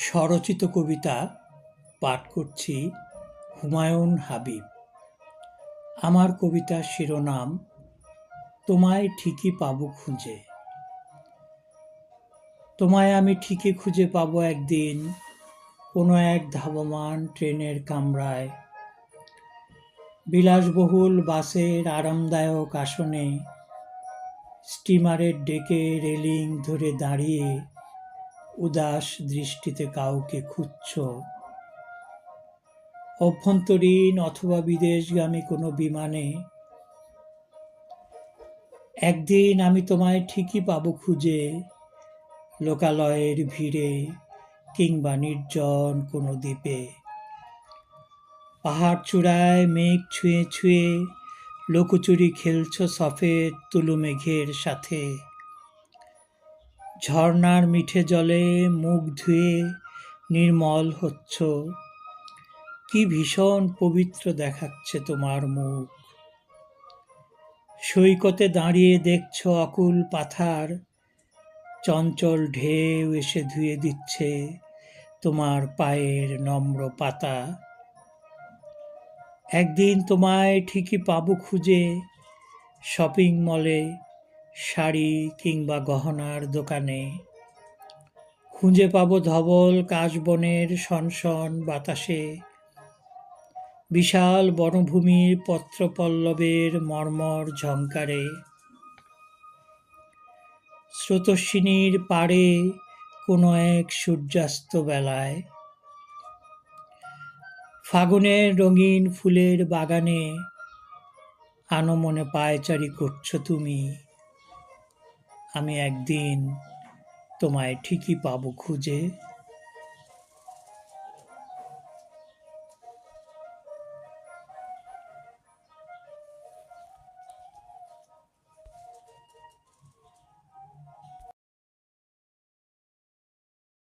স্বরচিত কবিতা পাঠ করছি হুমায়ুন হাবিব। আমার কবিতার শিরোনাম তোমায় ঠিকই পাবো খুঁজে। তোমায় আমি ঠিকই খুঁজে পাবো একদিন কোনো এক ধাবমান ট্রেনের কামরায়, বিলাসবহুল বাসের আরামদায়ক আসনে, স্টিমারের ডেকে রেলিং ধরে দাঁড়িয়ে উদাস দৃষ্টিতে কাউকে খুঁজছ। অভ্যন্তরীণ অথবা বিদেশগামী কোনো বিমানে একদিন আমি তোমায় ঠিকই পাবো খুঁজে, লোকালয়ের ভিড়ে কিংবা নির্জন কোনো দ্বীপে। পাহাড় চূড়ায় মেঘ ছুঁয়ে ছুঁয়ে লুকোচুরি খেলছ সফেদ তুলো মেঘের সাথে। ঝর্ণার মিঠে জলে মুখ ধুয়ে নির্মল হচ্ছ, কি ভীষণ পবিত্র দেখাচ্ছে তোমার মুখ। সৈকতে দাঁড়িয়ে দেখছ অকুল পাথার, চঞ্চল ঢেউ এসে ধুয়ে দিচ্ছে তোমার পায়ের নম্র পাতা। একদিন তোমায় ঠিকই পাবো খুঁজে শপিং মলে, শাড়ি কিংবা গহনার দোকানে। খুঁজে পাবো ধবল কাশবনের সনসন বাতাসে, বিশাল বনভূমির পত্রপল্লবের মর্মর ঝংকারে। স্রোতস্বিনীর পাড়ে কোনো এক সূর্যাস্ত বেলায়, ফাগুনের রঙিন ফুলের বাগানে আনমনে পায়চারি করছো তুমি। আমি একদিন তোমায় ঠিকই পাবো খুঁজে।